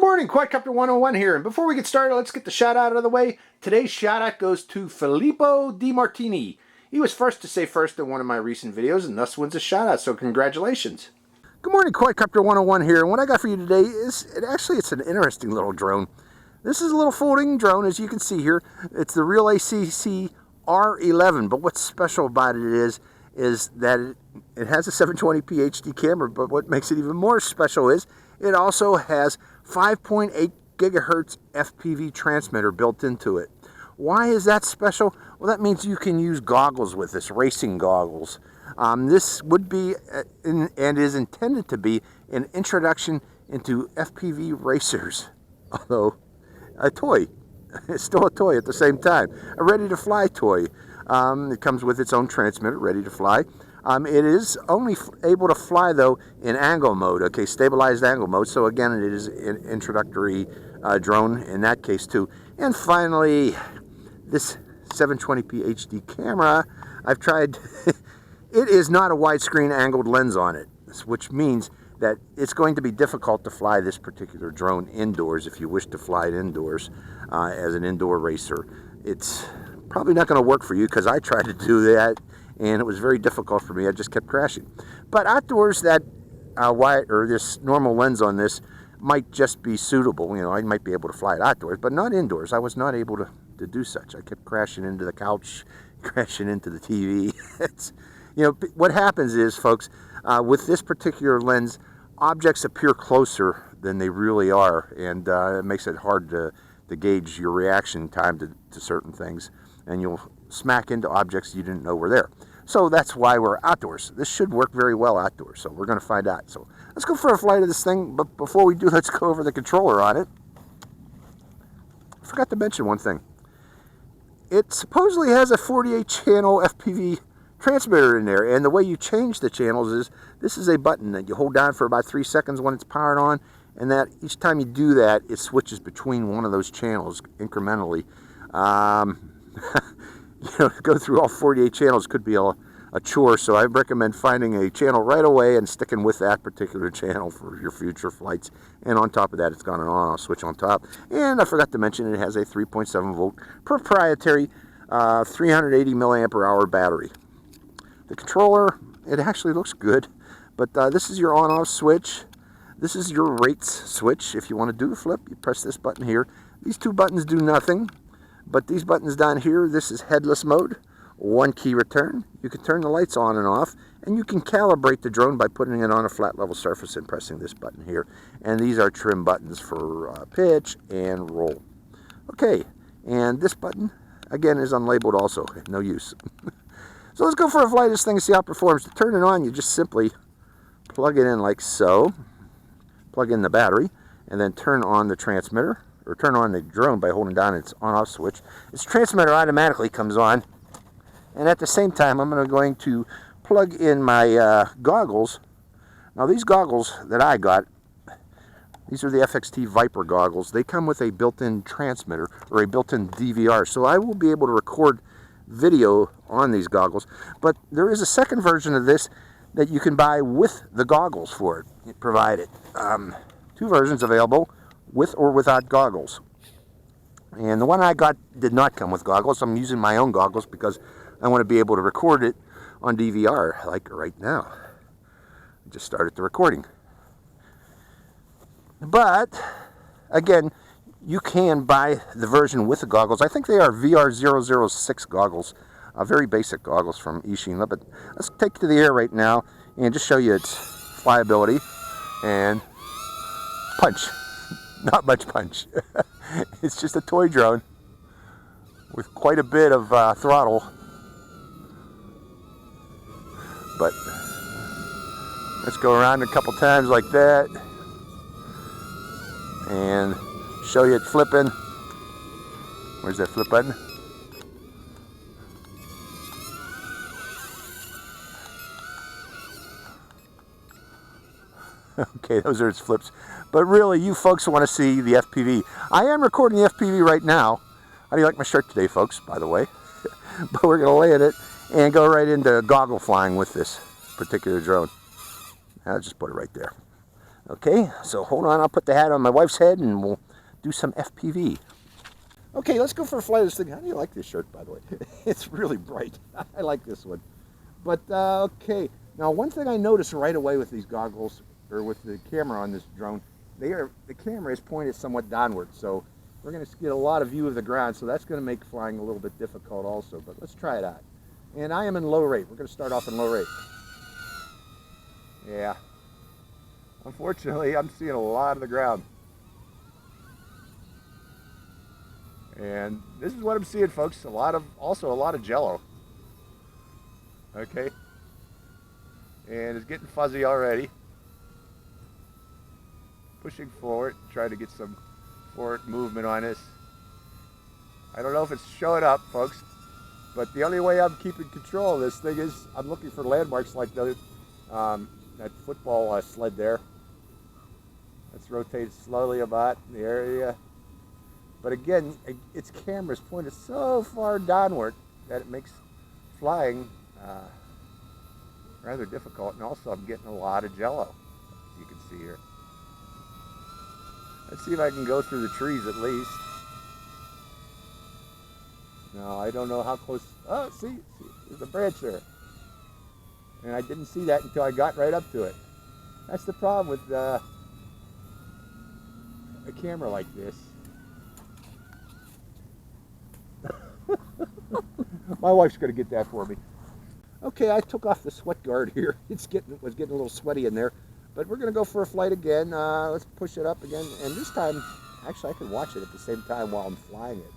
morning, Quadcopter 101 here, and before we get started, let's get the shout out of the way. Today's shout out goes to Filippo Di Martini. He was first to say first in one of my recent videos and thus wins a shout out, so congratulations. Good morning, Quadcopter 101 here, and what I got for you today is, it's an interesting little drone. This is a little folding drone, as you can see here. It's the Realacc R11, but what's special about it is that it has a 720p HD camera, but what makes it even more special is it also has 5.8 GHz FPV transmitter built into it. Why is that special? Well, that means you can use goggles with this, racing goggles. This would be, and is intended to be, an introduction into FPV racers, although a toy. It's still a toy at the same time. A ready-to-fly toy. It comes with its own transmitter, ready to fly. It is only able to fly, though, in angle mode, okay, stabilized angle mode. So, again, it is an introductory drone in that case, too. And finally, this 720p HD camera, I've tried. It is not a widescreen angled lens on it, which means that it's going to be difficult to fly this particular drone indoors if you wish to fly it indoors as an indoor racer. It's probably not going to work for you because I tried to do that and it was very difficult for me. I just kept crashing. But outdoors, that this normal lens on this might just be suitable. You know, I might be able to fly it outdoors, but not indoors. I was not able to do such. I kept crashing into the couch, crashing into the TV. You know, what happens is, folks, with this particular lens, objects appear closer than they really are, and it makes it hard to gauge your reaction time to certain things, and you'll smack into objects you didn't know were there. So that's why we're outdoors. This should work very well outdoors, so we're going to find out. So let's go for a flight of this thing, but before we do, let's go over the controller on it. I forgot to mention one thing. It supposedly has a 48-channel FPV transmitter in there, and the way you change the channels is, this is a button that you hold down for about 3 seconds when it's powered on, and that each time you do that, it switches between one of those channels incrementally. You know, to go through all 48 channels could be a chore, so I recommend finding a channel right away and sticking with that particular channel for your future flights. And on top of that, it's got an on-off switch on top. And I forgot to mention, it has a 3.7 volt proprietary 380 milliampere hour battery. The controller, it actually looks good, but this is your on-off switch. This is your rates switch. If you want to do a flip, you press this button here. These two buttons do nothing. But these buttons down here, this is headless mode, one key return. You can turn the lights on and off, and you can calibrate the drone by putting it on a flat level surface and pressing this button here. And these are trim buttons for pitch and roll. Okay, and this button, again, is unlabeled also, no use. So let's go for a flight of this thing and see how it performs. To turn it on, you just simply plug it in like so, plug in the battery, and then turn on the transmitter, or turn on the drone by holding down its on-off switch. Its transmitter automatically comes on, and at the same time I'm going to plug in my goggles. Now these goggles that I got, these are the FXT Viper goggles. They come with a built-in transmitter, or a built-in DVR, so I will be able to record video on these goggles. But there is a second version of this that you can buy with the goggles for it provided. Two versions available, with or without goggles. And the one I got did not come with goggles. I'm using my own goggles because I want to be able to record it on DVR, like right now. I just started the recording. But, again, you can buy the version with the goggles. I think they are VR006 goggles, very basic goggles from Ishin. But let's take it to the air right now and just show you its flyability and punch. Not much punch. It's just a toy drone with quite a bit of throttle. But let's go around a couple times like that and show you it flipping. Where's that flip button? Okay, those are its flips. But really, you folks want to see the FPV. I am recording the FPV right now. How do you like my shirt today, folks, by the way? But we're going to lay in it and go right into goggle flying with this particular drone. I'll just put it right there. Okay, so hold on, I'll put the hat on my wife's head and we'll do some FPV. Okay, let's go for a flight of this thing. How do you like this shirt, by the way? It's really bright. I like this one. But, okay. Now, one thing I noticed right away with these goggles, or with the camera on this drone, the camera is pointed somewhat downward, so we're going to get a lot of view of the ground, so that's going to make flying a little bit difficult also, but let's try it out. And I am in low rate. We're going to start off in low rate. Yeah. Unfortunately, I'm seeing a lot of the ground. And this is what I'm seeing, folks. Also a lot of jello. Okay. And it's getting fuzzy already. Pushing forward, trying to get some forward movement on this. I don't know if it's showing up, folks, but the only way I'm keeping control of this thing is I'm looking for landmarks like that football sled there. Let's rotate slowly about in the area. But again, its camera is pointed so far downward that it makes flying rather difficult. And also I'm getting a lot of jello, as you can see here. Let's see if I can go through the trees at least. No, I don't know how close. Oh, see, there's a branch there. And I didn't see that until I got right up to it. That's the problem with a camera like this. My wife's going to get that for me. Okay, I took off the sweat guard here. It was getting a little sweaty in there. But we're going to go for a flight again. Let's push it up again. And this time, actually, I can watch it at the same time while I'm flying it.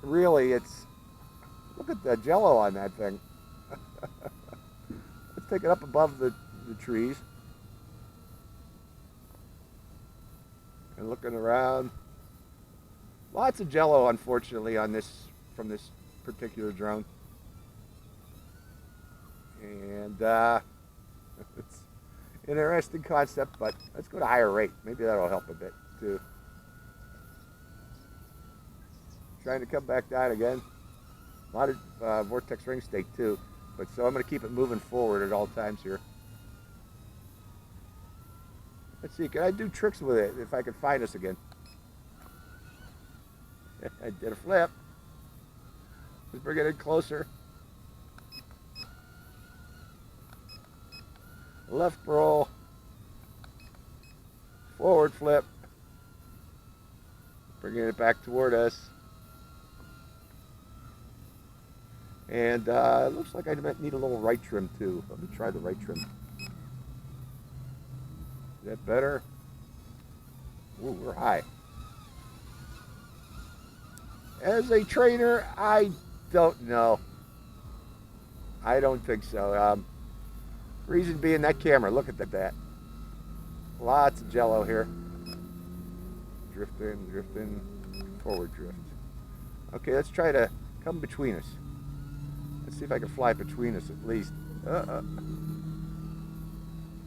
Really, look at the jello on that thing. Let's take it up above the trees. And looking around. Lots of jello, unfortunately, from this particular drone. And it's an interesting concept, but let's go to higher rate. Maybe that'll help a bit too. Trying to come back down again. A lot of vortex ring stake too, but so I'm going to keep it moving forward at all times here. Let's see, can I do tricks with it if I can find this again? I did a flip. Let's bring it in closer. Left roll. Forward flip. Bringing it back toward us. And it looks like I might need a little right trim too. Let me try the right trim. Is that better? Ooh, we're high. As a trainer, I don't know. I don't think so. Reason being that camera, look at that. Lots of jello here. Drifting, forward drift. Okay, let's try to come between us. Let's see if I can fly between us at least.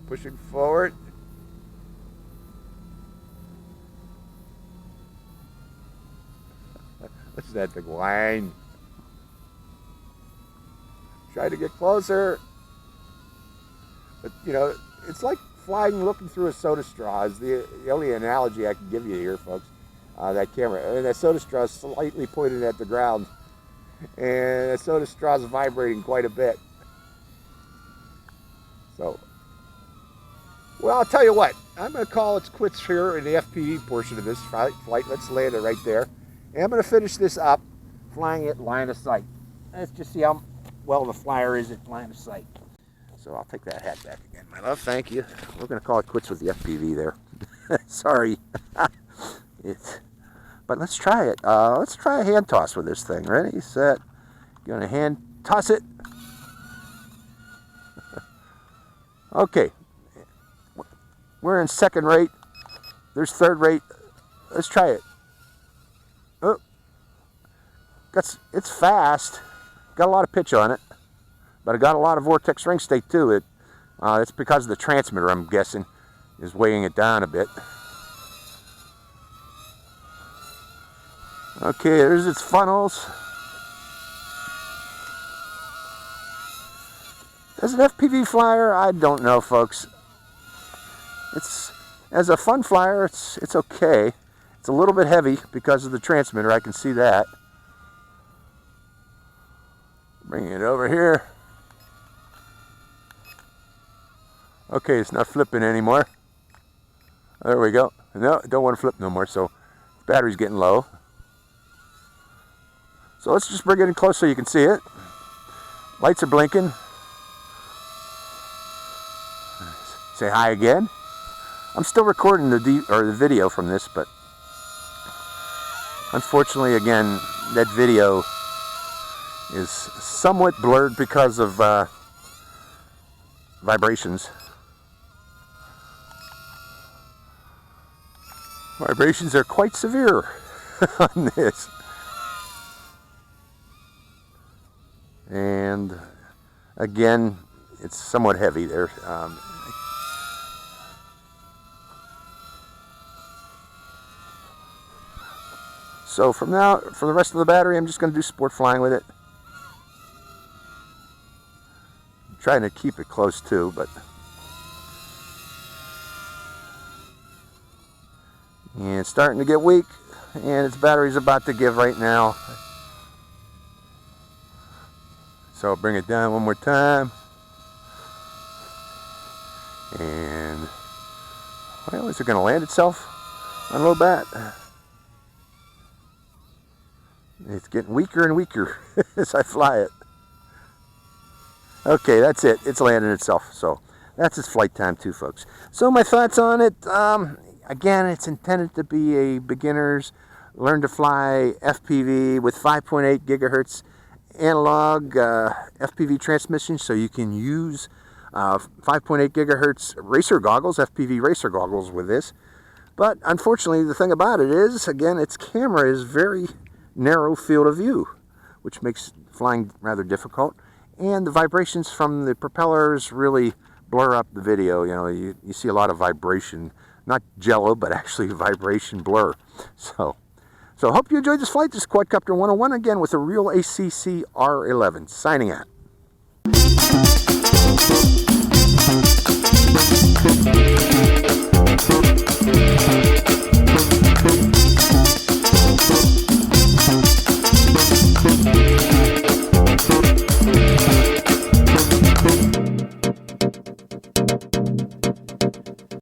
Pushing forward. What's that big whine? Try to get closer. But, you know, it's like flying looking through a soda straw is the only analogy I can give you here, folks. That camera. And that soda straw is slightly pointed at the ground. And that soda straw is vibrating quite a bit. So, well, I'll tell you what. I'm going to call it quits here in the FPV portion of this flight. Let's land it right there. And I'm going to finish this up, flying it line of sight. Let's just see how well the flyer is at line of sight. So I'll take that hat back again, my love. Thank you. We're going to call it quits with the FPV there. Sorry. But let's try it. Let's try a hand toss with this thing. Ready, set. Going to hand toss it. Okay. We're in second rate. There's third rate. Let's try it. Oh, it's fast. Got a lot of pitch on it, but I got a lot of vortex ring stake too. It's because of the transmitter, I'm guessing, is weighing it down a bit. Okay, there's its funnels. As an FPV flyer, I don't know, folks. It's, as a fun flyer, it's okay. It's a little bit heavy because of the transmitter, I can see that. Bring it over here. Okay, it's not flipping anymore. There we go. No, don't want to flip no more, so the battery's getting low. So let's just bring it in close so you can see it. Lights are blinking. Say hi again. I'm still recording the video from this, but unfortunately, again, that video is somewhat blurred because of vibrations. Vibrations are quite severe on this. And again, it's somewhat heavy there. So from the rest of the battery, I'm just going to do sport flying with it. I'm trying to keep it close too, but and it's starting to get weak, and its battery's about to give right now. So I'll bring it down one more time. And, well, is it going to land itself on a little bat? It's getting weaker and weaker as I fly it. Okay, that's it. It's landing itself. So that's its flight time too, folks. So my thoughts on it, again, it's intended to be a beginner's learn to fly FPV with 5.8 gigahertz analog FPV transmission, so you can use 5.8 gigahertz racer goggles, FPV racer goggles with this. But unfortunately, the thing about it is, again, its camera is very narrow field of view, which makes flying rather difficult. And the vibrations from the propellers really blur up the video. You know, you see a lot of vibration, not jello, but actually vibration blur. So I hope you enjoyed this flight. This is Quadcopter 101 again with a Realacc R11. Signing out.